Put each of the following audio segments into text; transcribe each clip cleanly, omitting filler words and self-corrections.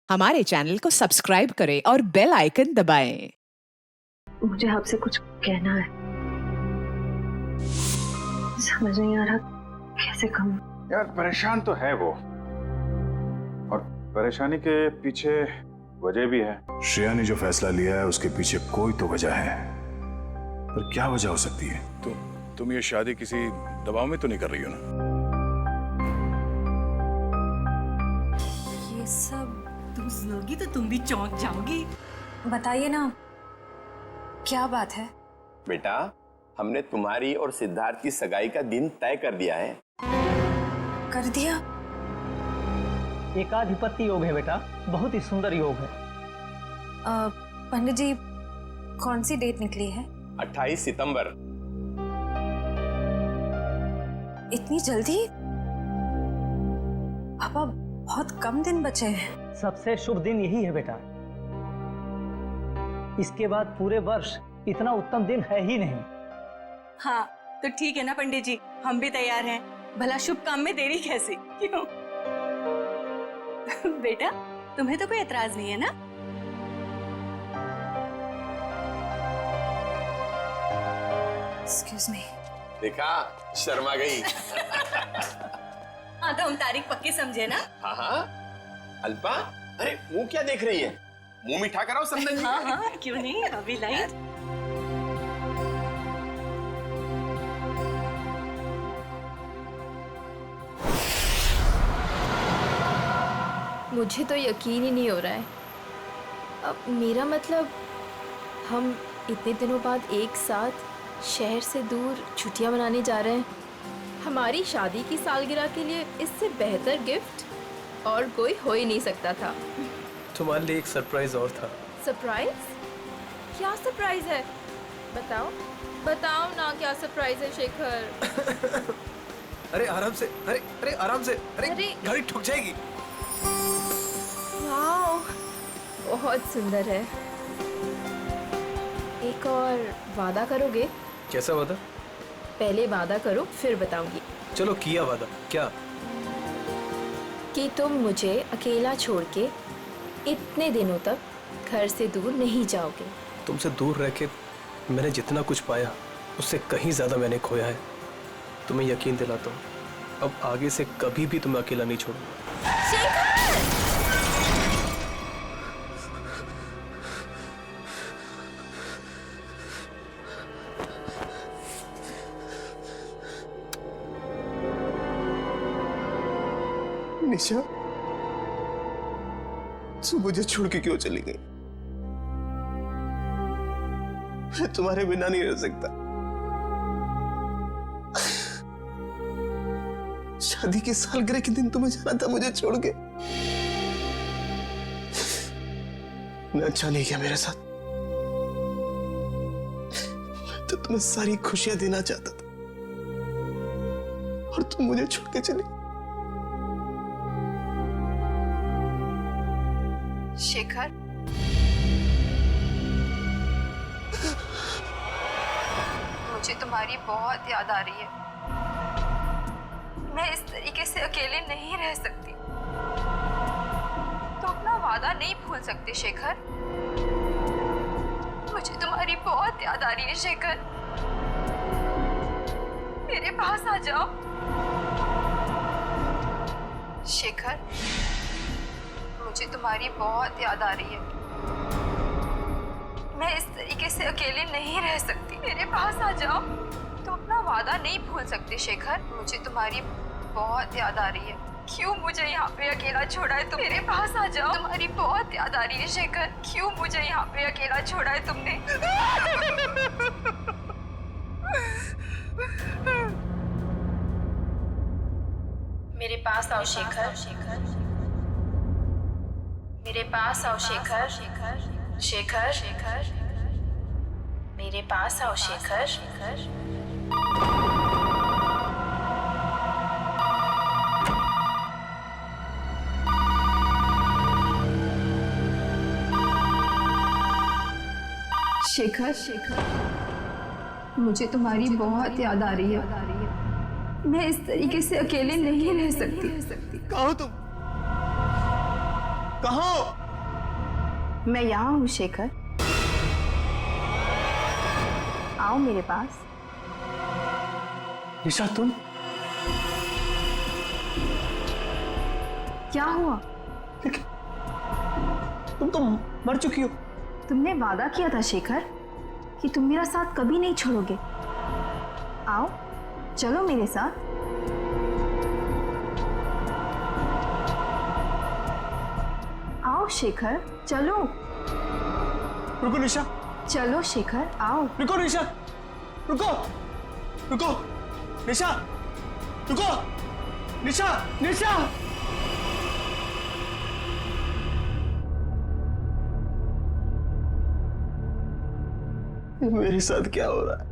हमारे चैनल को सब्सक्राइब करें और बेल आइकन दबाएं। मुझे आपसे कुछ कहना है, समझ नहीं आ रहा कैसे कहूँ। यार परेशान तो है वो, और परेशानी के पीछे वजह भी है। श्रेया ने जो फैसला लिया है उसके पीछे कोई तो वजह है, पर क्या वजह हो सकती है? तुम ये शादी किसी दबाव में तो नहीं कर रही हो ना? ये सब तुम सुनोगी तो तुम भी चौंक जाओगी। बताइए ना, क्या बात है? बेटा, हमने तुम्हारी और सिद्धार्थ की सगाई का दिन तय कर दिया है। कर दिया? एकाधिपत्य योग है बेटा, बहुत ही सुंदर योग है। पंडित जी, कौन सी डेट निकली है? 28 सितंबर। इतनी जल्दी? पापा, बहुत कम दिन बचे हैं। सबसे शुभ दिन यही है बेटा, इसके बाद पूरे वर्ष इतना उत्तम दिन है ही नहीं। हाँ तो ठीक है ना पंडित जी, हम भी तैयार हैं। भला शुभ काम में देरी कैसी, क्यों? बेटा, तुम्हें तो कोई एतराज नहीं है ना? Excuse me. देखा, शर्मा गई। हाँ तो हम तारीख पक्की समझे ना? हाँ हाँ। अल्पा, अरे मुंह क्या देख रही है? मुंह मीठा कराओ संदन जी। हाँ हाँ, क्यों नहीं, अभी लाइट। मुझे तो यकीन ही नहीं हो रहा है। अब मेरा मतलब, हम इतने दिनों बाद एक साथ शहर से दूर छुट्टियां मनाने जा रहे हैं। हमारी शादी की सालगिरह के लिए इससे बेहतर गिफ्ट और कोई हो ही नहीं सकता था। तुम्हारे लिए एक सरप्राइज और था। सरप्राइज? क्या सरप्राइज है? बताओ बताओ ना, क्या सरप्राइज है शेखर? अरे आराम से, अरे आराम से, अरे गाड़ी ठुक जाएगी। वाओ, बहुत सुंदर है। एक और वादा करोगे? कैसा वादा? पहले वादा करो फिर बताऊंगी। चलो किया वादा। क्या? कि तुम मुझे अकेला छोड़ के इतने दिनों तक घर से दूर नहीं जाओगे। तुमसे दूर रह के मैंने जितना कुछ पाया उससे कहीं ज्यादा मैंने खोया है। तुम्हें यकीन दिलाता हूँ, अब आगे से कभी भी तुम्हें अकेला नहीं छोड़ूंगा। शेखर! निशा, तू मुझे छोड़ के क्यों चली गई? मैं तुम्हारे बिना नहीं रह सकता। शादी की सालगिरह के दिन तुम्हें जाना था मुझे छोड़ के। मैं अच्छा नहीं किया मेरे साथ। मैं तो तुम्हें सारी खुशियां देना चाहता था और तुम मुझे छोड़ के चली। शेखर, मुझे तुम्हारी बहुत याद आ रही है। मैं इस तरीके से अकेले नहीं रह सकती। तो अपना वादा नहीं भूल सकते शेखर। मुझे तुम्हारी बहुत याद आ रही है शेखर। मेरे पास आ जाओ शेखर। मुझे तुम्हारी बहुत याद आ रही है। मैं इस तरीके से अकेले नहीं रह सकती। मेरे पास आ जाओ। तुम अपना वादा नहीं भूल सकते शेखर। मुझे तुम्हारी बहुत याद आ रही है। क्यों मुझे यहाँ पे अकेला छोड़ा है तुम? मेरे पास आ जाओ। तुम्हारी बहुत याद आ रही है शेखर। क्यों मुझे यहाँ पे अकेला छोड़ा है तुमने? मेरे पास आओ शेखर। मेरे पास आओ शेखर। शेखर, शेखर, मेरे पास आओ शेखर। शेखर, शेखर, मुझे तुम्हारी बहुत याद आ रही है। मैं इस तरीके से अकेले नहीं रह सकती। कहाँ हो तुम? कहाँ हो? मैं यहाँ हूँ शेखर, आओ मेरे पास। निशा तुम? क्या हुआ? तुम तो मर चुकी हो। तुमने वादा किया था शेखर कि तुम मेरा साथ कभी नहीं छोड़ोगे। आओ चलो मेरे साथ। आओ शेखर चलो। रुको निशा, चलो शेखर आओ। रुको निशा, रुको, रुको, निशा, रुको, निशा, निशा। मेरे साथ क्या हो रहा है?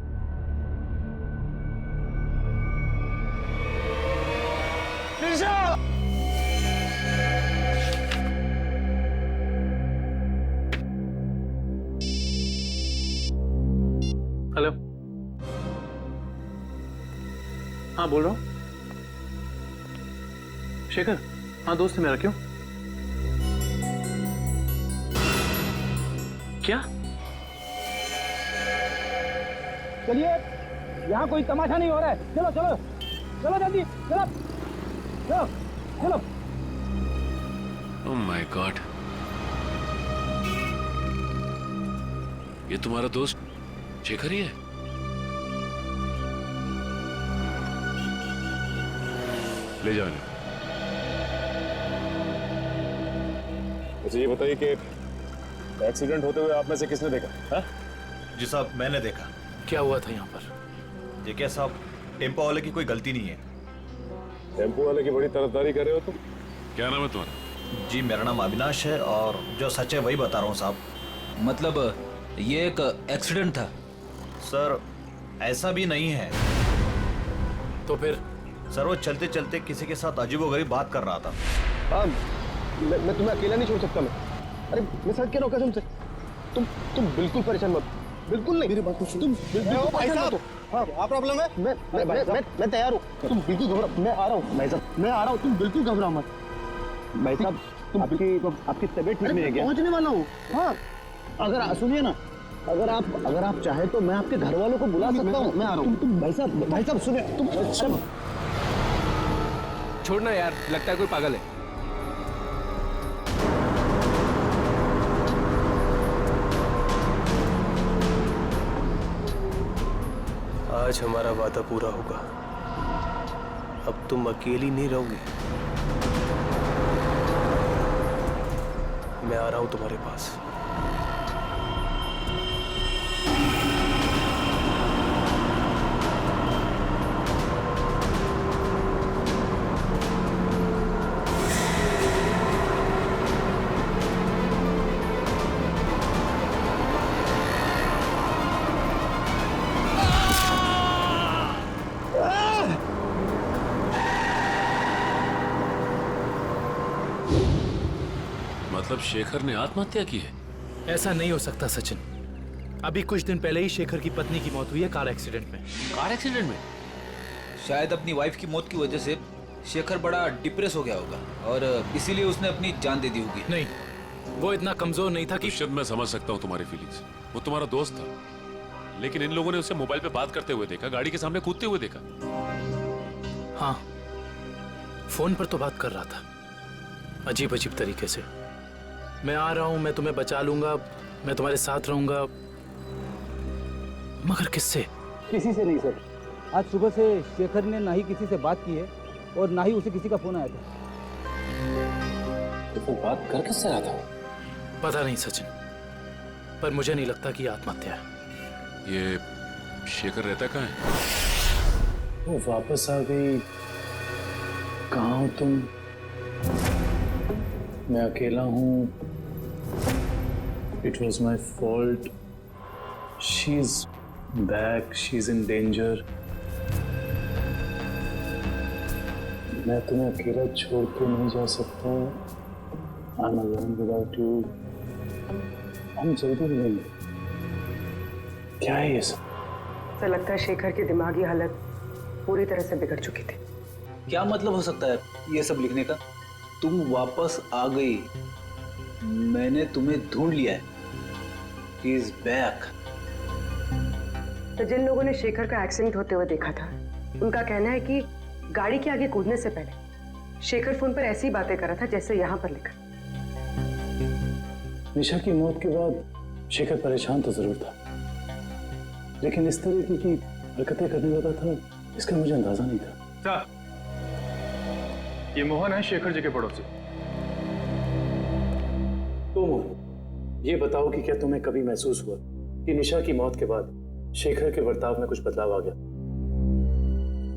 निशा! हेलो, हाँ बोल रहा हूँ। शेखर, हाँ दोस्त है मेरा। क्यों? क्या? चलिए, यहाँ कोई तमाशा नहीं हो रहा है। चलो चलो चलो जल्दी, चलो चलो चलो। ओह माय गॉड, ये तुम्हारा दोस्त शेखर ही है? ले जाओ। मुझे ये बताइए कि एक्सीडेंट होते हुए आप में से किसने देखा? हाँ? जी साहब, मैंने देखा। क्या हुआ था यहाँ पर? देखिए साहब, टेम्पो वाले की कोई गलती नहीं है। टेम्पो वाले की बड़ी तरफदारी कर रहे हो तुम? क्या नाम है तुम्हारा? जी मेरा नाम अविनाश है और जो सच है वही बता रहा हूँ साहब। मतलब ये एक एक्सीडेंट था? सर ऐसा भी नहीं है। तो फिर? सर वो चलते चलते किसी के साथ अजीबोगरीब बात कर रहा था। हाँ, मैं तुम्हें अकेला नहीं छोड़ सकता। अरे मैं सच कह रहा हूँ कसम से। तुम बिल्कुल परेशान मत, बिल्कुल नहीं। मेरी बात को सुनो। तुम बिल्कुल परेशान मत हो। हाँ, क्या प्रॉब्लम है? मैं तैयार हूँ। तुम बिल्कुल घबरा। मैं आ रहा हूँ भाई साहब, मैं आ रहा हूँ। तुम बिल्कुल घबरा मत भाई साहब। आपकी तबीयत ठीक नहीं है क्या? पहुँचने वाला हूँ। हाँ, अगर सुनिए ना, अगर आप चाहे तो मैं आपके घर वालों को बुला सकता हूँ। मैं आ रहा हूँ। तुम भाई साहब सुनिए। तुम छोड़ना यार, लगता है कोई पागल है। आज हमारा वादा पूरा होगा। अब तुम अकेली नहीं रहोगी। मैं आ रहा हूं तुम्हारे पास। मतलब शेखर ने आत्महत्या की है? ऐसा नहीं हो सकता सचिन। अभी कुछ दिन पहले ही शेखर की पत्नी की मौत हुई है कार एक्सीडेंट में। कार एक्सीडेंट में? शायद अपनी वाइफ की मौत की वजह से शेखर बड़ा डिप्रेस हो गया होगा और इसीलिए उसने अपनी जान दे दी होगी। नहीं, वो इतना कमजोर नहीं था कि। शायद मैं समझ सकता हूँ तुम्हारी फीलिंग्स। वो तुम्हारा दोस्त था, लेकिन इन लोगों ने उसे मोबाइल पे बात करते हुए देखा, गाड़ी के सामने कूदते हुए देखा। हाँ, फोन पर तो बात कर रहा था, अजीब अजीब तरीके से। मैं आ रहा हूं, मैं तुम्हें बचा लूंगा, मैं तुम्हारे साथ रहूंगा। मगर किससे? किसी से नहीं सर। आज सुबह से शेखर ने ना ही किसी से बात की है और ना ही उसे किसी का फोन आया था। तो वो बात कर किससे रहा था? पता नहीं सचिन, पर मुझे नहीं लगता कि आत्महत्या है। ये शेखर रहता कहाँ है? वो वापस आ गई। कहाँ हो तुम? मैं अकेला हूँ। It was my fault. She's back. She's in danger. मैं तुम्हें अकेला छोड़ के नहीं जा सकता। I'm alone without you. हम जल्दी मिलेंगे। क्या है ये सब? ऐसा लगता है शेखर की दिमागी हालत पूरी तरह से बिगड़ चुकी थी। क्या मतलब हो सकता है ये सब लिखने का? तुम वापस आ गई मैंने तुम्हें ढूंढ लिया है। He is back. तो जिन लोगों ने शेखर का एक्सीडेंट होते हुए देखा था, उनका कहना है कि गाड़ी के आगे कूदने से पहले शेखर फोन पर ऐसी बातें कर रहा था जैसे यहाँ पर लिखा। निशा की मौत के बाद शेखर परेशान तो जरूर था, लेकिन इस तरीके की हरकतें करने वाला था इसका मुझे अंदाजा नहीं था। ये मोहन है शेखर जी के पड़ोसी। तो मोहन, ये बताओ कि क्या तुम्हें कभी महसूस हुआ कि निशा की मौत के बाद शेखर के बर्ताव में कुछ बदलाव आ गया?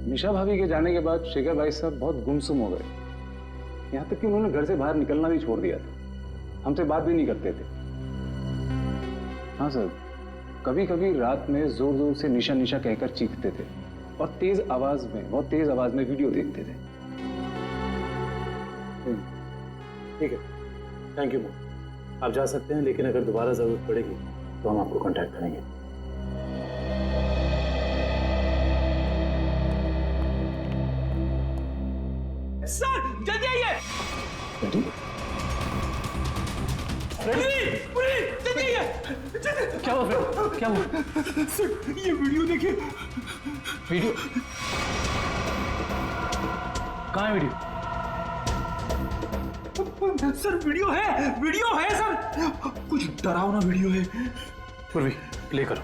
निशा भाभी के जाने के बाद शेखर भाई साहब बहुत गुमसुम हो गए। यहाँ तक कि उन्होंने घर से बाहर निकलना भी छोड़ दिया था, हमसे बात भी नहीं करते थे। हाँ सर, कभी कभी रात में जोर जोर से निशा निशा कहकर चीखते थे और बहुत तेज आवाज में वीडियो देखते थे। ठीक है, थैंक यू मोहन। आप जा सकते हैं, लेकिन अगर दोबारा जरूरत पड़ेगी तो हम आपको कांटेक्ट करेंगे। सर जल्दी आइए। पुलिस जल्दी आइए। क्या हुआ? क्या हुआ? सर ये वीडियो देखिए। वीडियो कहाँ है? वीडियो सर वीडियो है सर, कुछ डरावना वीडियो है। पूर्वी प्ले करो।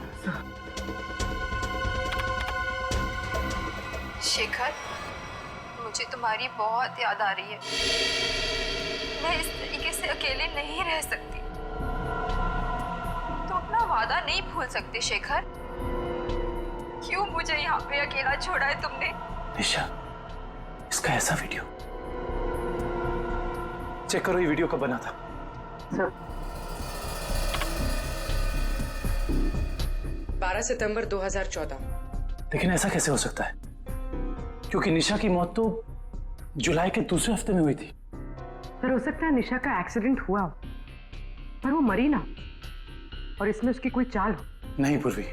शेखर, मुझे तुम्हारी बहुत याद आ रही है। मैं इस तरीके से अकेले नहीं रह सकती। तुम अपना वादा नहीं भूल सकते शेखर। क्यों मुझे यहाँ पे अकेला छोड़ा है तुमने? निशा, इसका ऐसा वीडियो चेक करो। ये वीडियो कब बना था? सर 12 सितंबर 2014। लेकिन ऐसा कैसे हो सकता है, क्योंकि निशा की मौत तो जुलाई के दूसरे हफ्ते में हुई थी। सर हो सकता है निशा का एक्सीडेंट हुआ हो, पर वो मरी ना, और इसमें उसकी कोई चाल हो। नहीं पूर्वी,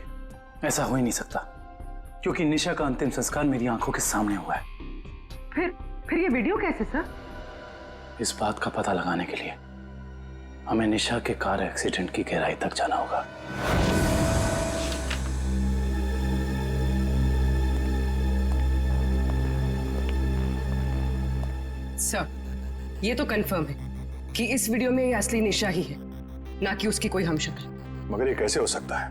ऐसा हो ही नहीं सकता, क्योंकि निशा का अंतिम संस्कार मेरी आंखों के सामने हुआ है। फिर ये वीडियो कैसे सर? इस बात का पता लगाने के लिए हमें निशा के कार एक्सीडेंट की गहराई तक जाना होगा। सर ये तो कंफर्म है कि इस वीडियो में ये असली निशा ही है, ना कि उसकी कोई हमशक्ल। मगर ये कैसे हो सकता है?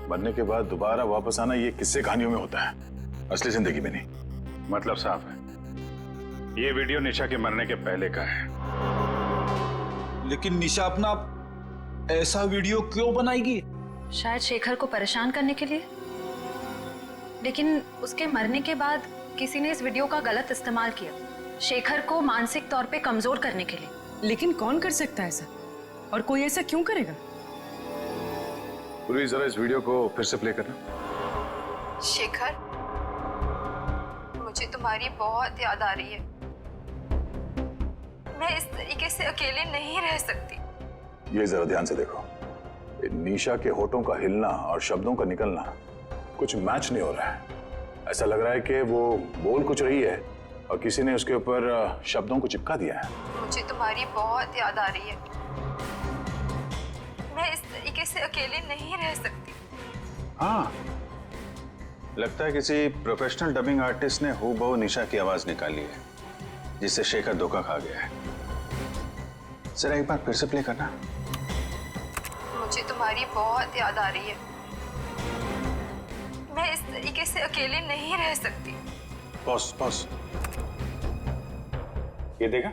मरने के बाद दोबारा वापस आना ये किस्से कहानियों में होता है, असली जिंदगी में नहीं। मतलब साफ है, ये वीडियो निशा के मरने के पहले का है। लेकिन निशा अपना ऐसा वीडियो क्यों बनाएगी? शायद शेखर को परेशान करने के लिए, लेकिन उसके मरने के बाद किसी ने इस वीडियो का गलत इस्तेमाल किया, शेखर को मानसिक तौर पे कमजोर करने के लिए। लेकिन कौन कर सकता है ऐसा, और कोई ऐसा क्यों करेगा? पूरी जरा इस वीडियो को फिर से प्ले करना। शेखर, मुझे तुम्हारी बहुत याद आ रही है। मैं इस तरीके से अकेले नहीं रह सकती। ये जरा ध्यान से देखो। निशा के होठों का हिलना और शब्दों का निकलना कुछ मैच नहीं हो रहा है। ऐसा लग रहा है कि वो बोल कुछ रही है और किसी ने उसके ऊपर शब्दों को चिपका दिया है। मुझे तुम्हारी बहुत याद आ रही है। मैं इस तरीके से अकेले नहीं रह सकती। हाँ, लगता है किसी प्रोफेशनल डबिंग आर्टिस्ट ने हूबहू निशा की आवाज निकाली है, जिससे शेखर धोखा खा गया है। जरा एक बार फिर से प्ले करना। मुझे तुम्हारी बहुत याद आ रही है। मैं इस तरीके से अकेले नहीं रह सकती। पॉज। ये देखा?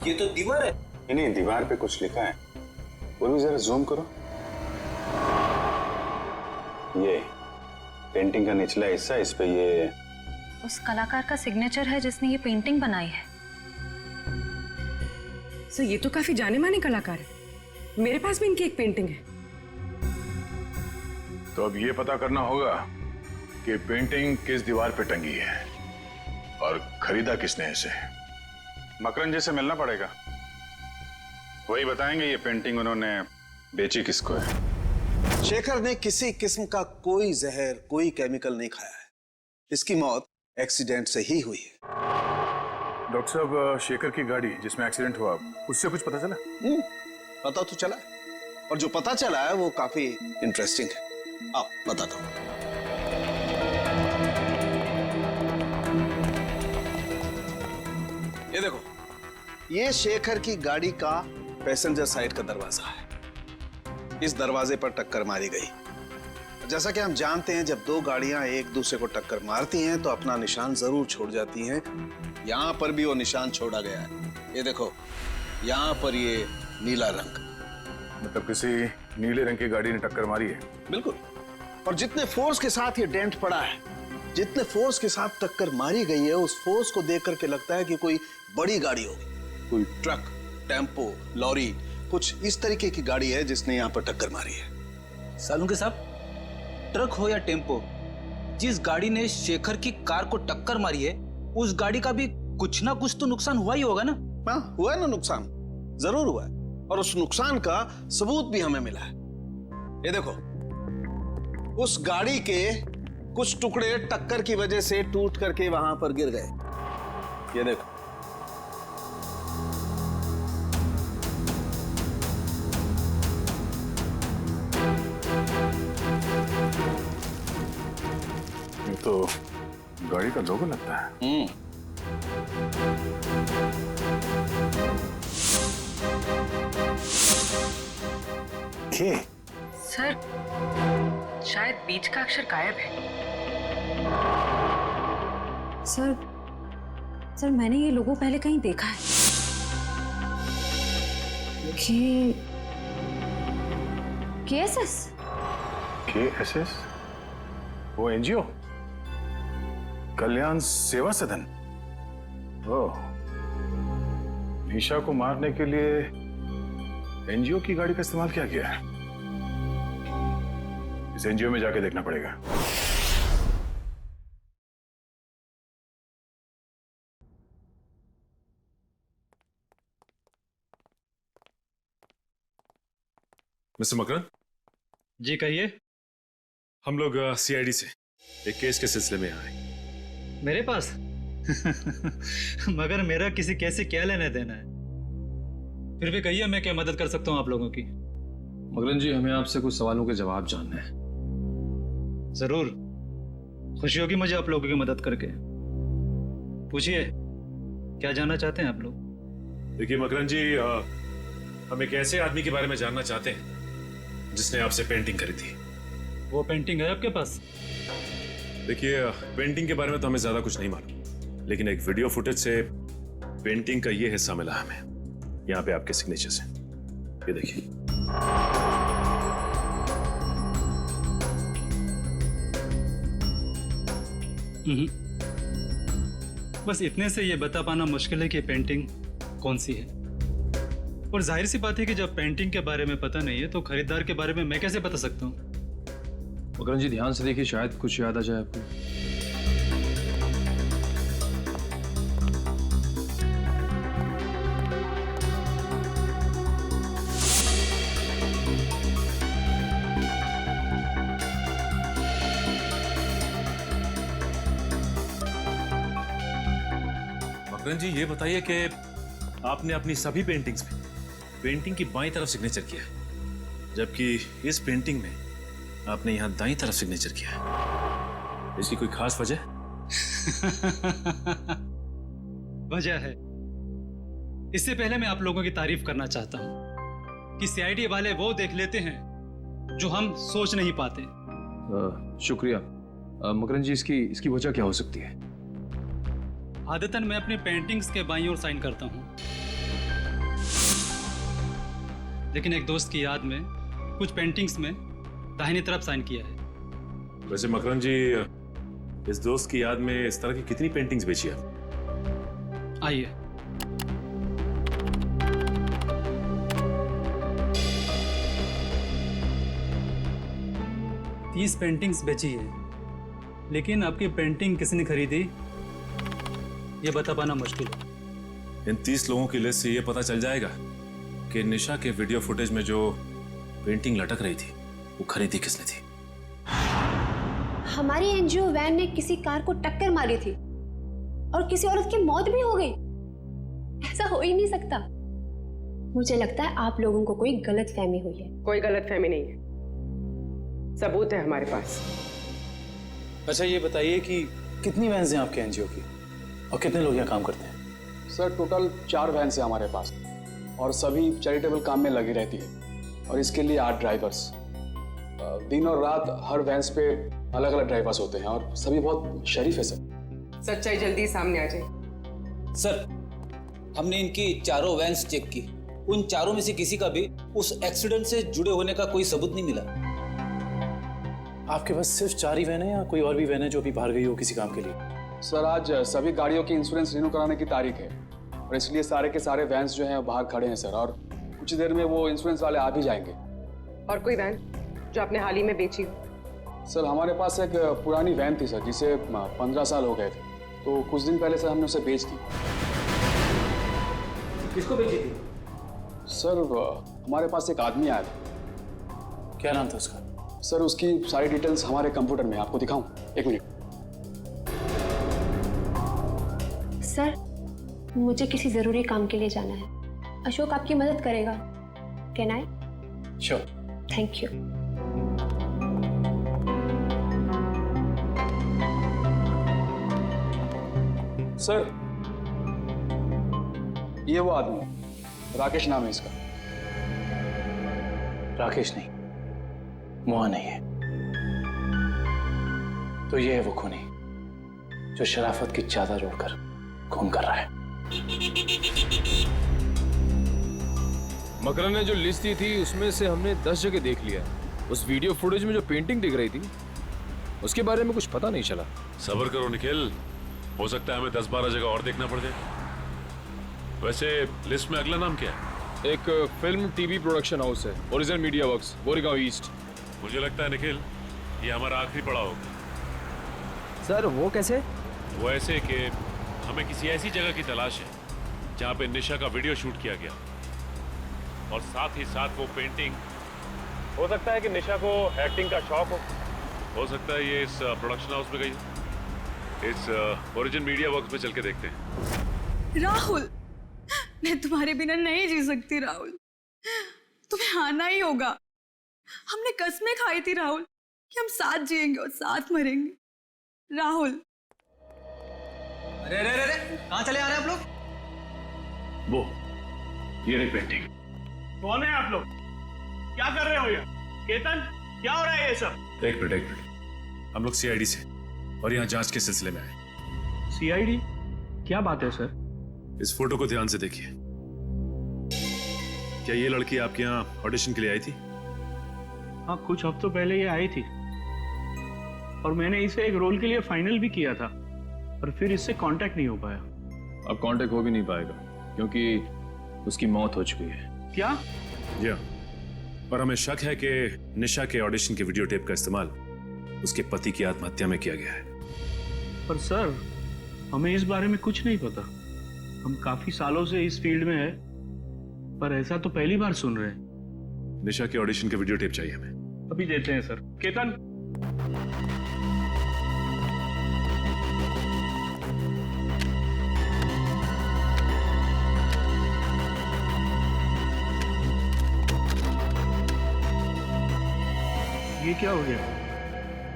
ये तो दीवार है। नहीं, दीवार पे कुछ लिखा है। वो भी जरा जूम करो। ये पेंटिंग का निचला हिस्सा, इस पे ये उस कलाकार का सिग्नेचर है जिसने ये पेंटिंग बनाई है। सर ये तो काफी जाने माने कलाकार है, मेरे पास भी इनकी एक पेंटिंग है। तो अब ये पता करना होगा कि पेंटिंग किस दीवार पे टंगी है और खरीदा किसने इसे। मकरन जी से मिलना पड़ेगा, वही बताएंगे ये पेंटिंग उन्होंने बेची किसको है। शेखर ने किसी किस्म का कोई जहर, कोई केमिकल नहीं खाया है। इसकी मौत एक्सीडेंट से ही हुई है। डॉक्टर साहब, शेखर की गाड़ी जिसमें एक्सीडेंट हुआ, उससे कुछ पता चला? पता तो चला है, और जो पता चला है वो काफी इंटरेस्टिंग है। आप बताता हूं। ये देखो, ये शेखर की गाड़ी का पैसेंजर साइड का दरवाजा है। इस दरवाजे पर टक्कर मारी गई। जैसा कि हम जानते हैं, जब दो गाड़ियां एक दूसरे को टक्कर मारती हैं तो अपना निशान जरूर छोड़ जाती हैं। यहां पर भी वो निशान छोड़ा गया है। ये देखो, यहां पर ये नीला रंग, मतलब किसी नीले रंग की गाड़ी ने टक्कर मारी है? बिल्कुल। और जितने फोर्स के साथ ये डेंट पड़ा है, जितने फोर्स के साथ टक्कर मारी गई है, उस फोर्स को देख करके लगता है कि कोई बड़ी गाड़ी होगी, कोई ट्रक, टेम्पो, लॉरी, कुछ इस तरीके की गाड़ी है जिसने यहाँ पर टक्कर मारी है। सालुंके साहब, ट्रक हो या टेम्पो, जिस गाड़ी ने शेखर की कार को टक्कर मारी है, उस गाड़ी का भी कुछ ना कुछ तो नुकसान हुआ ही होगा ना? हाँ, हुआ है ना नुकसान, जरूर हुआ है। और उस नुकसान का सबूत भी हमें मिला है। ये देखो, उस गाड़ी के कुछ टुकड़े टक्कर की वजह से टूट करके वहां पर गिर गए। ये देखो, ये तो गाड़ी का लोगो लगता है। सर, शायद बीच का अक्षर गायब है। सर मैंने ये लोगो पहले कहीं देखा है। KSS? KSS? वो एनजीओ, कल्याण सेवा सदन। ओह, निशा को मारने के लिए एनजीओ की गाड़ी का इस्तेमाल किया गया है। इस एनजीओ में जाके देखना पड़ेगा। मिस्टर मकरन जी, कहिए। हम लोग सीआईडी से एक केस के सिलसिले में आए। मेरे पास मगर मेरा किसी केस से क्या लेना देना है? फिर भी कहिए, मैं क्या मदद कर सकता हूँ आप लोगों की? मकरन जी, हमें आपसे कुछ सवालों के जवाब जानने हैं। जरूर, खुशी होगी मुझे आप लोगों की मदद करके। पूछिए, क्या जानना चाहते हैं आप लोग? देखिए मकरन जी, हम एक ऐसे आदमी के बारे में जानना चाहते हैं जिसने आपसे पेंटिंग करी थी। वो पेंटिंग है आपके पास? देखिए, पेंटिंग के बारे में तो हमें ज्यादा कुछ नहीं मालूम, लेकिन एक वीडियो फुटेज से पेंटिंग का ये हिस्सा मिला हमें। यहाँ पे आपके सिग्नेचर्स हैं, ये देखिए। बस इतने से ये बता पाना मुश्किल है कि पेंटिंग कौन सी है। और जाहिर सी बात है कि जब पेंटिंग के बारे में पता नहीं है तो खरीदार के बारे में मैं कैसे बता सकता हूँ? मकरन जी, ध्यान से देखिए, शायद कुछ याद आ जाए आपको। मकरन जी, ये बताइए कि आपने अपनी सभी पेंटिंग्स में पेंटिंग की बाईं तरफ सिग्नेचर किया है, जबकि इस पेंटिंग में आपने यहां दाईं तरफ सिग्नेचर किया है। इसकी कोई खास वजह? वजह है। इससे पहले मैं आप लोगों की तारीफ करना चाहता हूं कि सीआईडी वाले वो देख लेते हैं जो हम सोच नहीं पाते। शुक्रिया। मकरन जी, इसकी वजह क्या हो सकती है? आदतन मैं अपनी पेंटिंग्स के बाईं ओर साइन करता हूं, लेकिन एक दोस्त की याद में कुछ पेंटिंग्स में दाहिनी तरफ साइन किया है। वैसे मकरन जी, इस दोस्त की याद में इस तरह की कितनी पेंटिंग्स बेची है? आइए, तीस पेंटिंग्स बेची है, लेकिन आपकी पेंटिंग किसने खरीदी ये बता पाना मुश्किल है। इन 30 लोगों की लिस्ट से ये पता चल जाएगा कि निशा के वीडियो फुटेज में जो पेंटिंग लटक रही थी वो खरीदी किसने थी। हमारी एनजीओ वैन ने किसी कार को टक्कर मारी थी और किसी औरत की मौत भी हो गई। ऐसा हो ही नहीं सकता। मुझे लगता है आप लोगों को कोई गलत फहमी हुई है। कोई गलत फहमी नहीं है, सबूत है हमारे पास। अच्छा ये बताइए कि कितनी वैन्स हैं आपके एनजीओ की और कितने लोग यहाँ काम करते हैं? सर टोटल 4 वैन्स हैं हमारे पास और सभी चैरिटेबल काम में लगी रहती है और इसके लिए 8 ड्राइवर्स। दिन और रात हर वैन्स पे अलग अलग ड्राइवर्स होते हैं और सभी बहुत शरीफ है सर। सच्चाई जल्दी सामने आ जाए। सर हमने इनकी चारों वैन्स चेक की, उन चारों में से किसी का भी उस एक्सीडेंट से जुड़े होने का कोई सबूत नहीं मिला। आपके पास सिर्फ 4 ही वैन है या कोई और भी वैन है जो अभी बाहर गई हो किसी काम के लिए? सर आज सभी गाड़ियों की इंश्योरेंस रिन्यू कराने की तारीख है और इसलिए सारे के सारे वैन्स जो हैं बाहर खड़े हैं सर, और कुछ देर में वो इंश्योरेंस वाले आ भी जाएंगे। और कोई वैन जो आपने हाल ही में बेची हो? सर हमारे पास एक पुरानी वैन थी सर, जिसे 15 साल हो गए थे, तो कुछ दिन पहले सर हमने उसे बेच दी। किसको बेची थी? सर हमारे पास एक आदमी आया था। क्या नाम था उसका? सर उसकी सारी डिटेल्स हमारे कंप्यूटर में, आपको दिखाऊं? एक मिनट। सर मुझे किसी जरूरी काम के लिए जाना है। अशोक आपकी मदद करेगा। Can I? Sure. Thank you. Sir ये वो आदमी, राकेश नाम है इसका। राकेश नहीं, मोहन नहीं है। तो ये है वो खूनी जो शराफत की चादर जोड़कर खून कर रहा है। मकरन ने जो लिस्ट दी थी उसमें से हमने 10 जगह देख लिया। उस वीडियो फुटेज में जो पेंटिंग दिख रही थी उसके बारे में कुछ पता नहीं चला। सब्र करो निखिल, हो सकता है हमें 10-12 जगह और देखना पड़ जाए। वैसे लिस्ट में अगला नाम क्या है? एक फिल्म टीवी प्रोडक्शन हाउस है, original media works, Goregaon east. मुझे लगता है निखिल ये हमारा आखिरी पड़ाव होगा। सर वो कैसे? वो ऐसे कि हमें किसी ऐसी जगह की तलाश है जहाँ पे निशा का वीडियो शूट किया गया और साथ ही साथ वो पेंटिंग। हो सकता है कि निशा को एक्टिंग का शौक हो सकता है ये इस प्रोडक्शन हाउस में गई हो। इस ओरिजिन मीडिया वर्क्स में चल के देखते हैं। राहुल मैं तुम्हारे बिना नहीं जी सकती। राहुल तुम्हें आना ही होगा। हमने कसमें खाई थी राहुल कि हम साथ जिएंगे और साथ मरेंगे। राहुल अरे अरे अरे कहाँ चले आ रहे हैं आप लोग? वो ये रही पेंटिंग। कौन है आप लोग? क्या कर रहे हो ये? केतन क्या हो रहा है ये सब? एक मिनट हम लोग सीआईडी से और यहाँ जांच के सिलसिले में आए। सीआईडी? क्या बात है सर? इस फोटो को ध्यान से देखिए। क्या ये लड़की आपके यहाँ ऑडिशन के लिए आई थी? हाँ कुछ हफ्तों पहले ये आई थी और मैंने इसे एक रोल के लिए फाइनल भी किया था और फिर इससे कांटेक्ट नहीं हो पाया। अब कांटेक्ट हो भी नहीं पाएगा क्योंकि उसकी मौत हो चुकी है। क्या? जी हाँ, और हमें शक है कि निशा के ऑडिशन के वीडियो टेप का इस्तेमाल उसके पति की आत्महत्या में किया गया है। पर सर हमें इस बारे में कुछ नहीं पता। हम काफी सालों से इस फील्ड में है पर ऐसा तो पहली बार सुन रहे हैं। निशा के ऑडिशन के वीडियो टेप चाहिए हमें। अभी देते हैं सर। केतन ये क्या हो गया?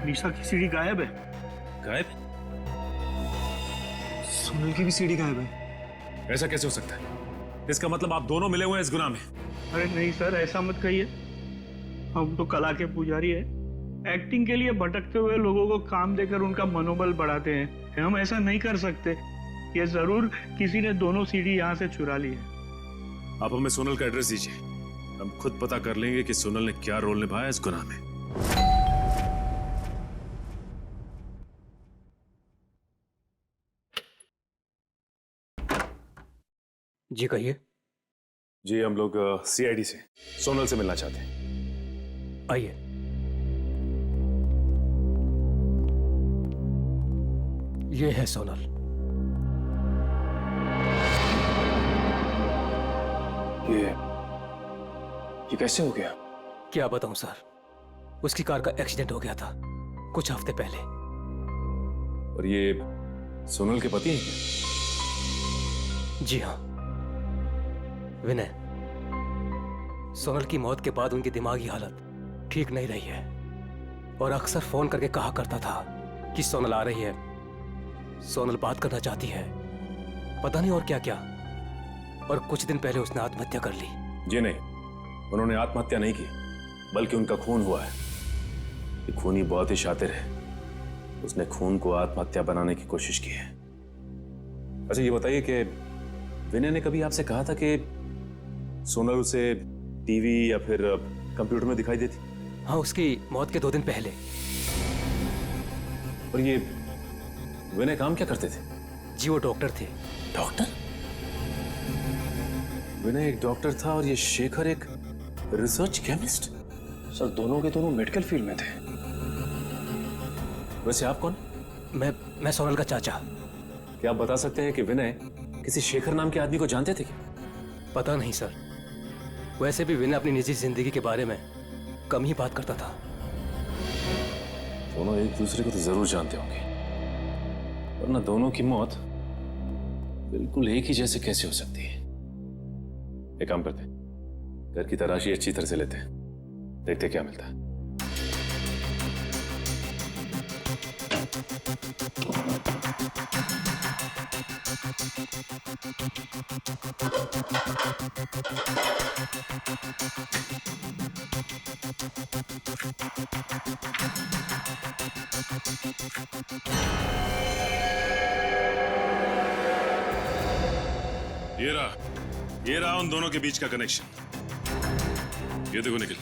निशा की सीडी गायब है। गायब? सुनील की भी सीडी गायब है। ऐसा कैसे हो सकता है? इसका मतलब आप दोनों मिले हुए हैं इस गुनाह में। अरे नहीं सर ऐसा मत कहिए। हम तो कला के पुजारी है। एक्टिंग के लिए भटकते हुए लोगों को काम देकर उनका मनोबल बढ़ाते हैं। हम ऐसा नहीं कर सकते। ये जरूर किसी ने दोनों सीडी यहाँ से चुरा ली है। आप हमें सोनल का एड्रेस दीजिए, हम खुद पता कर लेंगे कि सोनल ने क्या रोल निभाया इस गुनाह में। जी कहिए। जी हम लोग सीआईडी से सोनल से मिलना चाहते हैं। आइए। ये है सोनल। ये कैसे हो गया? क्या बताऊं सर, उसकी कार का एक्सीडेंट हो गया था कुछ हफ्ते पहले। और ये सोनल के पति हैं क्या? जी हाँ, विनय, सोनल की मौत के बाद उनकी दिमागी हालत ठीक नहीं रही है और अक्सर फोन करके कहा करता था कि सोनल आ रही है, सोनल बात करना चाहती है, पता नहीं और क्या क्या। और कुछ दिन पहले उसने आत्महत्या कर ली। जी नहीं, उन्होंने आत्महत्या नहीं की, बल्कि उनका खून हुआ है। ये खूनी बहुत ही शातिर है, उसने खून को आत्महत्या बनाने की कोशिश की है। अच्छा ये बताइए कि विनय ने कभी आपसे कहा था कि सोनल उसे टीवी या फिर कंप्यूटर में दिखाई देती? हाँ, उसकी मौत के 2 दिन पहले। और ये विनय काम क्या करते थे? जी वो डॉक्टर थे। डॉक्टर? विनय एक डॉक्टर था और ये शेखर एक रिसर्च केमिस्ट? सर दोनों के दोनों मेडिकल फील्ड में थे। वैसे आप कौन? मैं सोनल का चाचा। क्या आप बता सकते हैं कि विनय किसी शेखर नाम के आदमी को जानते थे क्या? पता नहीं सर, वैसे भी विनय अपनी निजी जिंदगी के बारे में कम ही बात करता था। दोनों एक दूसरे को तो जरूर जानते होंगे, वरना दोनों की मौत बिल्कुल एक ही जैसे कैसे हो सकती है? एक काम करते हैं, घर की तलाशी अच्छी तरह से लेते हैं, देखते क्या मिलता है। ये रहा उन दोनों के बीच का कनेक्शन। ये देखो निखिल,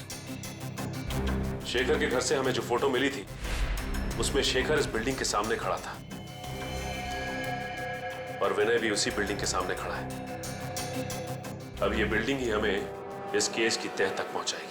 शेखर के घर से हमें जो फोटो मिली थी उसमें शेखर इस बिल्डिंग के सामने खड़ा था और विनय भी उसी बिल्डिंग के सामने खड़ा है। अब ये बिल्डिंग ही हमें इस केस की तह तक पहुंचाएगी।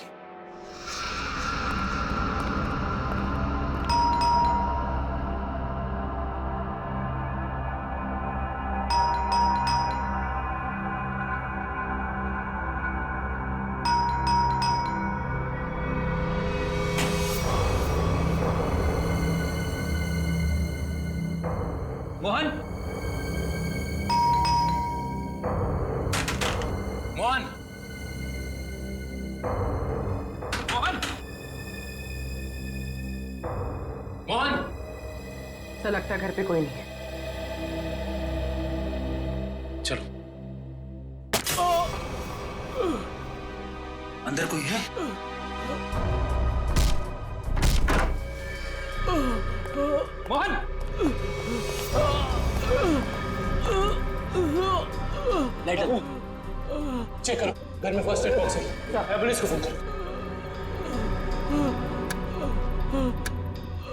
मोहन, मोहन, मोहन, मोहन। ऐसा लगता है घर पे कोई नहीं है। चलो, अंदर कोई है? मोहन, लाइट चेक करो, घर में फर्स्ट एड बॉक्स है, एम्बुलेंस को फोन करो।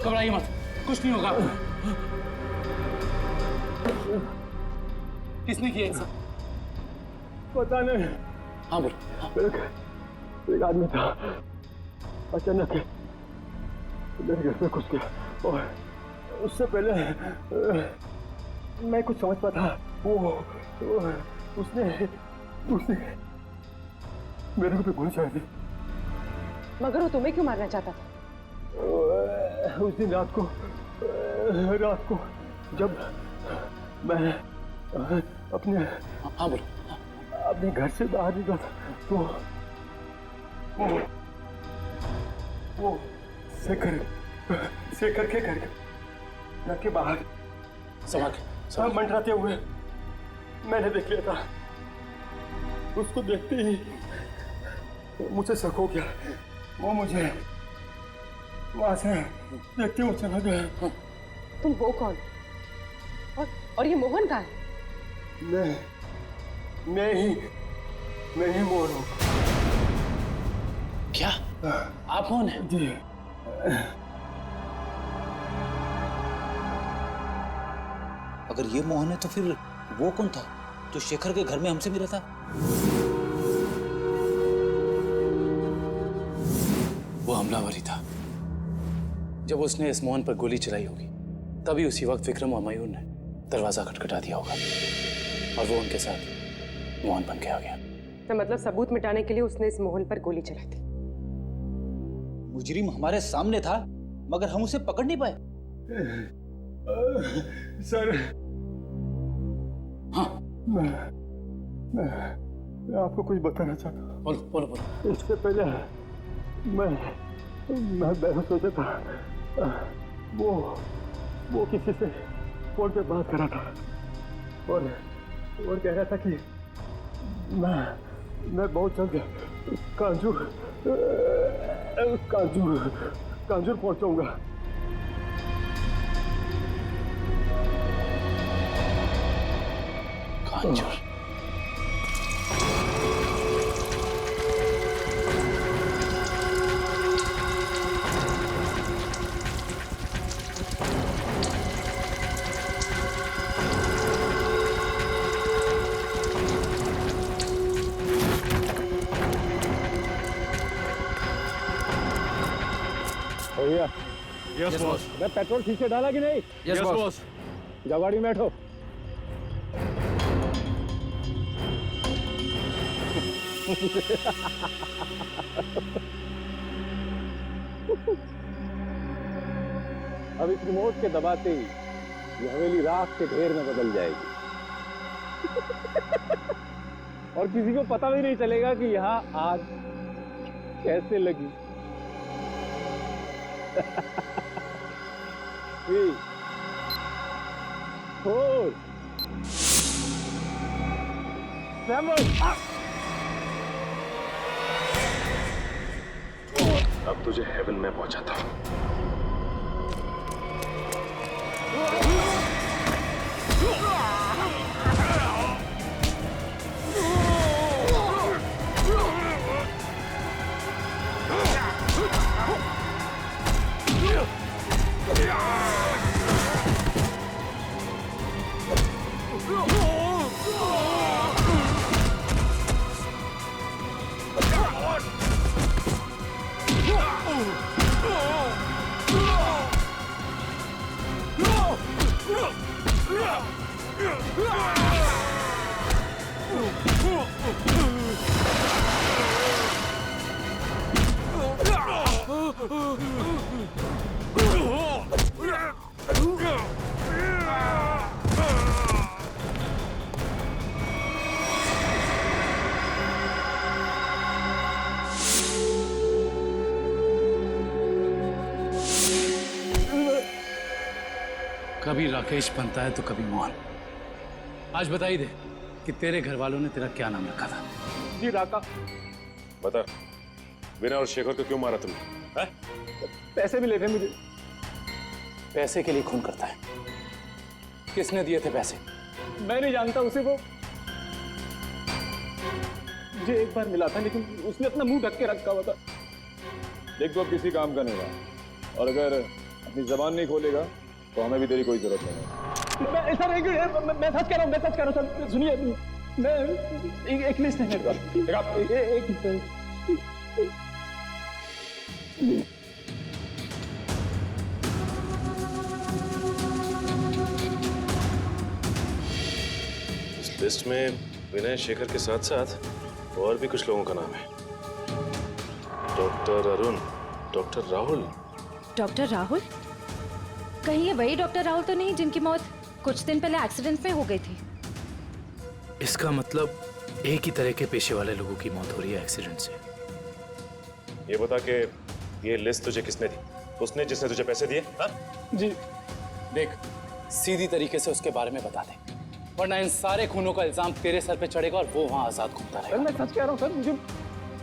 घबराइए मत, कुछ नहीं होगा। किसने किया ऐसा? पता नहीं। हाँ बोलो। एक आदमी था, अचानक मेरे घर में घुस गया और उससे पहले मैं कुछ समझ पाता, उसने मेरे को भी गोली चला दी। मगर वो तुम्हें क्यों मारना चाहता था? उस दिन रात को जब मैं अपने घर से बाहर निकला था तो वो शेखर के घर के बाहर सब मंडराते हुए मैंने देख लिया था। उसको देखते ही मुझे शक हो गया, वो मुझे वहां से देखते हुए चला गया। तुम हो कौन? और ये मोहन कहाँ है? मैं ही मोहन हूँ। क्या आप मोहन हैं? जी। अगर ये मोहन है तो फिर वो कौन था जो शेखर के घर में हमसे मिला था? वो हमलावर ही था। जब उसने इस मोहन पर गोली चलाई होगी तभी उसी वक्त विक्रम और मयूर ने दरवाजा खटखटा दिया होगा और वो उनके साथ मोहन बन के आ गया। तो मतलब सबूत मिटाने के लिए उसने इस मोहन पर गोली चलाई थी। मुजरिम हमारे सामने था मगर हम उसे पकड़ नहीं पाए। सर, हाँ, मैं आपको कुछ बताना चाहता हूँ। बोलो बोलो बोलो। इससे पहले मैं सोचा था वो किसी से फोन पे बात कर रहा था और कह रहा था कि मैं बहुत जल्द कांजूर पहुंचाऊंगा। कांजूर? भैया यस बॉस। मैं पेट्रोल ठीक से डाला कि नहीं? Yes boss. जाओ गाड़ी में बैठो। अब इस रिमोट के दबाते ही ये हवेली राख के ढेर में बदल जाएगी और किसी को पता भी नहीं चलेगा कि यहाँ आग कैसे लगी। 3, 4, 7 अब तुझे हेवन में पहुंचाता हूं। कभी राकेश बनता है तो कभी मोहन। आज बता ही दे कि तेरे घर वालों ने तेरा क्या नाम रखा था? जी राका। बता, विनय और शेखर को क्यों मारा तुमने? पैसे मिले थे मुझे। पैसे के लिए खून करता है? किसने दिए थे पैसे? मैं नहीं जानता उसे। वो मुझे एक बार मिला था लेकिन उसने अपना मुंह ढक के रखा हुआ था। देख तो अब किसी काम का नहीं रहा और अगर अपनी जबान नहीं खोलेगा तो हमें भी तेरी कोई जरूरत नहीं है। मैं ऐसा नहीं कि मैं सच कह रहा हूँ, मैं सच कह रहा हूँ। सुनिए, मैं एक लिस्ट है मेरे पास। इस लिस्ट में विनय शेखर के साथ साथ और भी कुछ लोगों का नाम है। Doctor Arun, doctor Rahul. Doctor Rahul? कहीं ये वही डॉक्टर राहुल तो नहीं जिनकी मौत कुछ दिन पहले एक्सीडेंट में हो गई थी? इसका मतलब एक ही तरह के पेशे वाले लोगों की मौत हो रही है एक्सीडेंट से। ये बता के ये लिस्ट तुझे किसने दी? उसने जिसने तुझे पैसे दिए? हाँ? जी। देख, सीधी तरीके से उसके बारे में बता दे, वरना इन सारे खूनों का इल्जाम तेरे सर पे चढ़ेगा और वो वहां आजाद घूमता रहेगा। मैं सच कह रहा हूँ सर,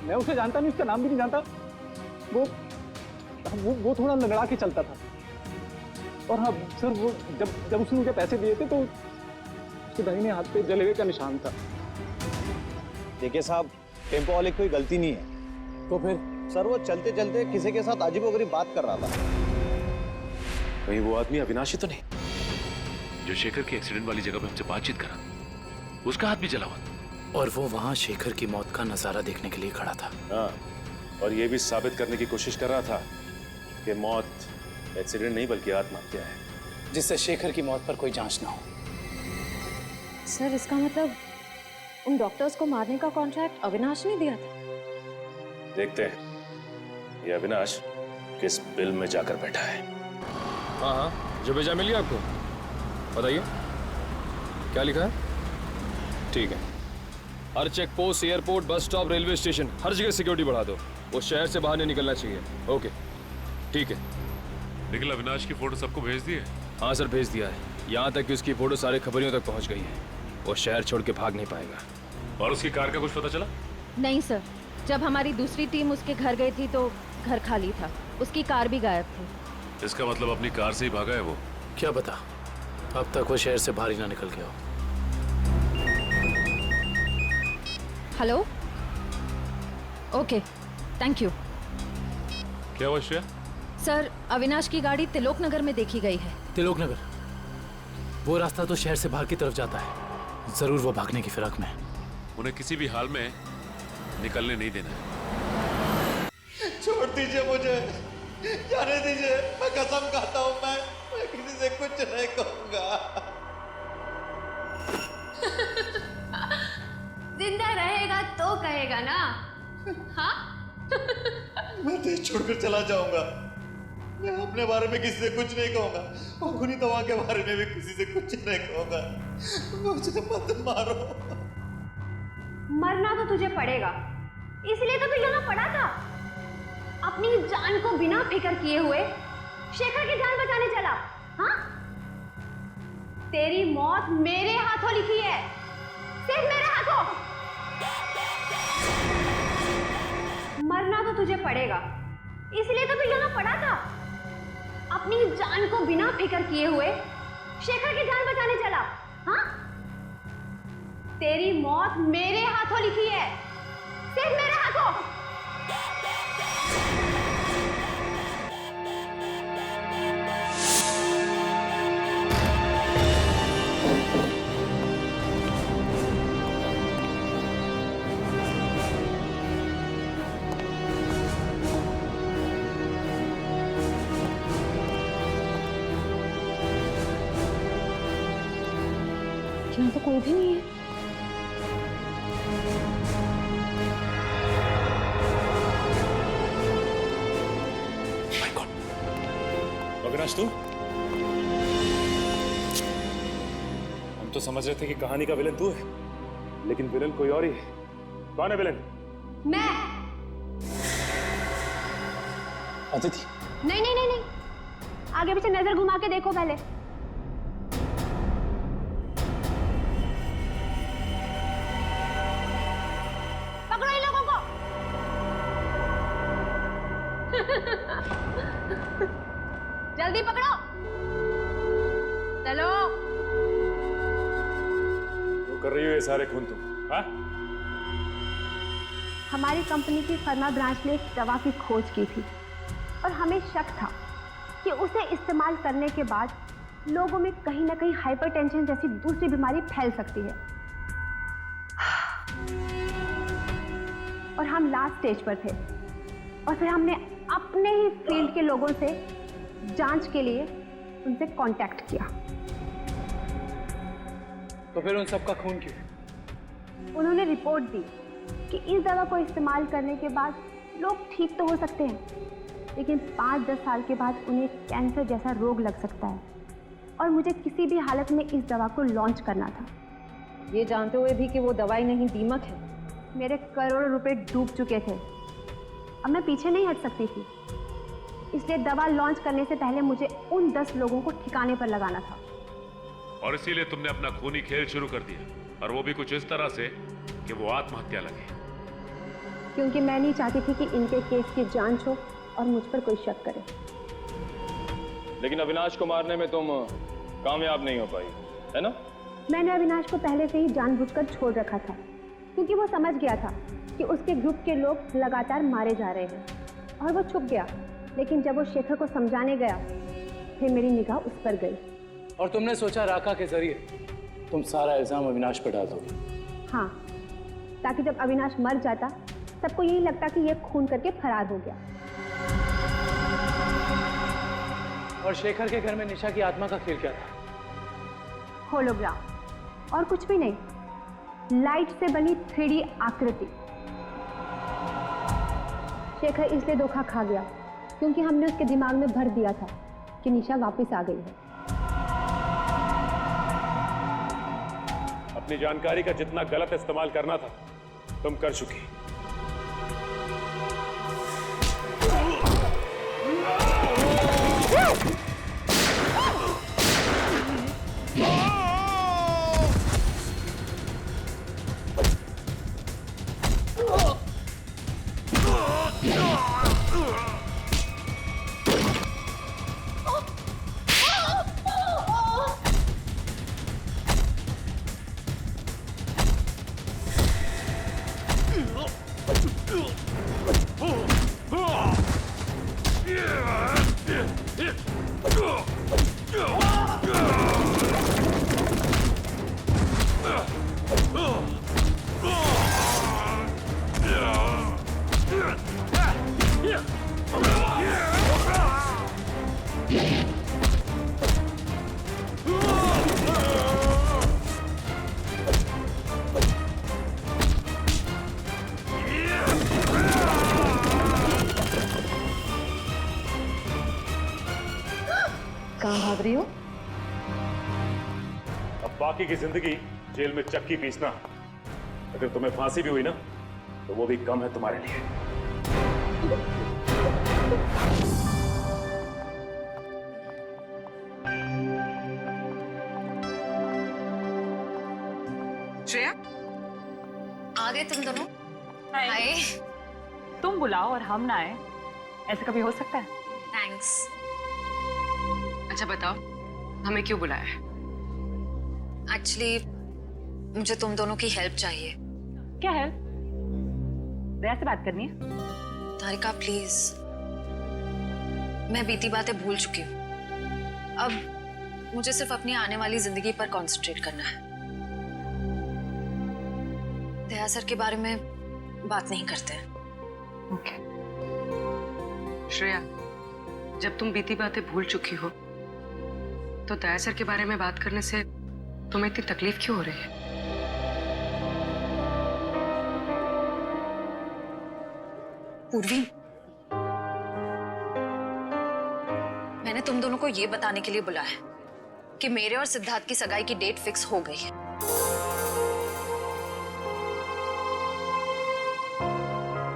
मैं उसे जानता नहीं, उसका नाम भी नहीं जानता। वो थोड़ा लंगड़ा के चलता था। और हाँ सर, वो जब उसने मुझे पैसे दिए थे तो उसके दाहिने हाथ पे जले हुए का निशान था। देखिए साहब, टेम्पो वाले की कोई गलती नहीं है। तो फिर? सर वो चलते चलते किसी के साथ अजीबोगरीब बात कर रहा था। कहीं वो आदमी अविनाशी तो नहीं जो शेखर की एक्सीडेंट वाली जगह पे हमसे बातचीत करा? उसका हाथ भी जला हुआ और वो वहां शेखर की मौत का नजारा देखने के लिए खड़ा था। हाँ, और ये भी साबित करने की कोशिश कर रहा था कि मौत एक्सीडेंट नहीं बल्कि आत्महत्या है, जिससे शेखर की मौत पर कोई जांच ना हो। सर, इसका मतलब उन डॉक्टर्स को मारने का कॉन्ट्रैक्ट अविनाश ने दिया था? देखते हैं ये अविनाश किस बिल में जाकर बैठा है। हाँ हाँ, जो भेजा मिल गया आपको? बताइए क्या लिखा है? ठीक है, हर check post, airport, bus stop, railway station, हर जगह सिक्योरिटी बढ़ा दो। वो शहर से बाहर नहीं निकलना चाहिए। ओके ठीक है। निखिल, अविनाश की फोटो सबको भेज दी है? हाँ सर, भेज दिया है। यहाँ तक कि उसकी फोटो सारे खबरियों तक पहुँच गई है। वो शहर छोड़ के भाग नहीं पाएगा। और उसकी कार का कुछ पता चला? नहीं सर, जब हमारी दूसरी टीम उसके घर गई थी तो घर खाली था, उसकी कार भी गायब थी। इसका मतलब अपनी कार से ही भागा है वो? क्या पता, अब तक वो शहर से बाहर ही ना निकल गया हो। Hello, okay, thank you. क्या हुआ श्रेया? सर, अविनाश की गाड़ी तिलोक नगर में देखी गई है। तिलोक नगर? वो रास्ता तो शहर से बाहर की तरफ जाता है। जरूर वो भागने की फिराक में है। उन्हें किसी भी हाल में निकलने नहीं देना है। छोड़ दीजिए मुझे, जाने दीजिए। मैं कसम खाता हूँ, मैं किसी से कुछ नहीं कहूंगा। जिंदा रहेगा तो कहेगा ना? हाँ? मैं देश छोड़कर चला जाऊंगा। मैं अपने बारे में किसी से कुछ नहीं कहूंगा और खुनी तवा के बारे में भी किसी से कुछ नहीं कहूंगा। मुझे मत मारो। मरना तो तुझे पड़ेगा, इसलिए तो तू यहाँ पड़ा था। अपनी जान को बिना फिक्र किए हुए शेखर की जान बचाने चला। हाँ? तेरी मौत मेरे हाथों लिखी है, सिर्फ मेरे हाथों। मरना तो तुझे पड़ेगा, इसलिए तो तू यहाँ पड़ा था। अपनी जान को बिना फिक्र किए हुए शेखर की जान बचाने चला। हाँ? तेरी मौत मेरे हाथों लिखी है, सिर्फ मेरे हाथों। यहाँ तो कोई भी नहीं है। अविनाश, तू? हम तो समझ रहे थे कि कहानी का विलन तू है, लेकिन विलन कोई और ही है। कौन है विलन? मैं। अदिति? नहीं नहीं नहीं नहीं, आगे पीछे नजर घुमा के देखो पहले। पकड़ो इन लोगों को। जल्दी पकड़ो, चलो। वो कर रही हो ये सारे खून तुम? हाँ? हमारी कंपनी की फर्मा ब्रांच ने एक दवा की खोज की थी और हमें शक था कि उसे इस्तेमाल करने के बाद लोगों में कहीं ना कहीं हाइपरटेंशन जैसी दूसरी बीमारी फैल सकती है। और हम लास्ट स्टेज पर थे और फिर हमने अपने ही फील्ड के लोगों से जांच के लिए उनसे कांटेक्ट किया। तो फिर उन सबका खून क्यों? उन्होंने रिपोर्ट दी कि इस दवा को इस्तेमाल करने के बाद लोग ठीक तो हो सकते हैं, लेकिन 5-10 साल के बाद उन्हें कैंसर जैसा रोग लग सकता है और मुझे किसी भी हालत में इस दवा को लॉन्च करना था, ये जानते हुए भी कि वो दवाई नहीं दीमक है। मेरे करोड़ों रुपए डूब चुके थे, अब मैं पीछे नहीं हट सकती थी। इसलिए दवा लॉन्च करने से पहले मुझे उन 10 लोगों को ठिकाने पर लगाना था। और इसीलिए तुमने अपना खूनी खेल शुरू कर दिया, और वो भी कुछ इस तरह से कि वो आत्महत्या लगे। क्योंकि मैं नहीं चाहती थी कि इनके केस की जांच हो और मुझ पर कोई शक करे। लेकिन अविनाश को मारने में तुम कामयाब नहीं हो पाई, है ना? मैंने अविनाश को पहले से ही जानबूझकर छोड़ रखा था, क्योंकि वो समझ गया था कि उसके ग्रुप के लोग लगातार मारे जा रहे हैं और वो छुप गया। लेकिन जब वो शेखर को समझाने गया, फिर मेरी निगाह उस पर गई। और तुमने सोचा राका के जरिए तुम सारा इल्जाम अविनाश पर डाल दोगे? हाँ, ताकि जब अविनाश मर जाता सबको यही लगता कि ये खून करके फरार हो गया। और शेखर के घर में निशा की आत्मा का खेल क्या था? होलोग्राम, और कुछ भी नहीं, लाइट से बनी 3D आकृति। शेखर इसलिए धोखा खा गया क्योंकि हमने उसके दिमाग में भर दिया था कि निशा वापस आ गई है। अपनी जानकारी का जितना गलत इस्तेमाल करना था तुम कर चुकी। कहाँ भाग रही हो? अब बाकी की जिंदगी जेल में चक्की पीसना, अगर तुम्हें फांसी भी हुई ना तो वो भी कम है तुम्हारे लिए। श्रेया, आ गए तुम दोनों? हाय। तुम बुलाओ और हम ना आए, ऐसा कभी हो सकता है? थैंक्स। अच्छा बताओ, हमें क्यों बुलाया है? एक्चुअली मुझे तुम दोनों की हेल्प चाहिए। क्या हेल्प? दया से बात करनी है? तारिका प्लीज, मैं बीती बातें भूल चुकी हूँ। अब मुझे सिर्फ अपनी आने वाली जिंदगी पर कंसंट्रेट करना है। दया सर के बारे में बात नहीं करते हैं। ओके। श्रेया, जब तुम बीती बातें भूल चुकी हो तो दया सर के बारे में बात करने से तुम्हें इतनी तकलीफ क्यों हो रही है? पूर्वी, मैंने तुम दोनों को ये बताने के लिए बुलाया है कि मेरे और सिद्धार्थ की सगाई की डेट फिक्स हो गई है।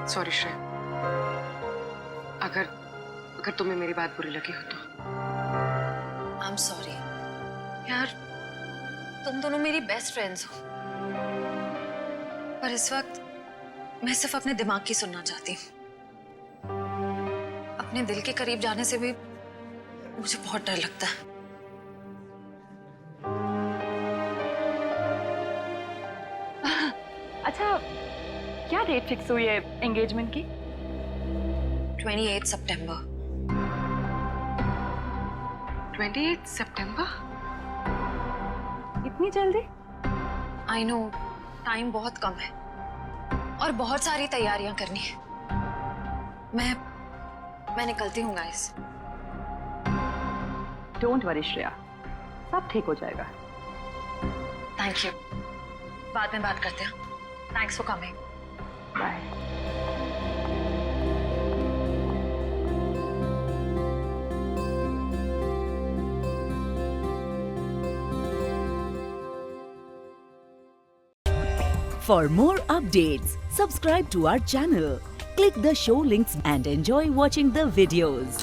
सॉरी श्रेया, अगर तुम्हें मेरी बात बुरी लगी हो तो। आई एम सॉरी यार, तुम दोनों मेरी बेस्ट फ्रेंड्स हो, पर इस वक्त मैं सिर्फ अपने दिमाग की सुनना चाहती हूँ। अपने दिल के करीब जाने से भी मुझे बहुत डर लगता है। अच्छा, क्या डेट फिक्स हुई है एंगेजमेंट की? 28 सितंबर। 28 सितंबर? इतनी जल्दी? आई नो, टाइम बहुत कम है और बहुत सारी तैयारियां करनी है। मैं निकलती हूँ गाइस। डोंट वरी श्रेया, सब ठीक हो जाएगा। थैंक यू, बाद में बात करते हैं। Thanks for coming. Bye. For more updates, subscribe to our channel, click the show links and enjoy watching the videos.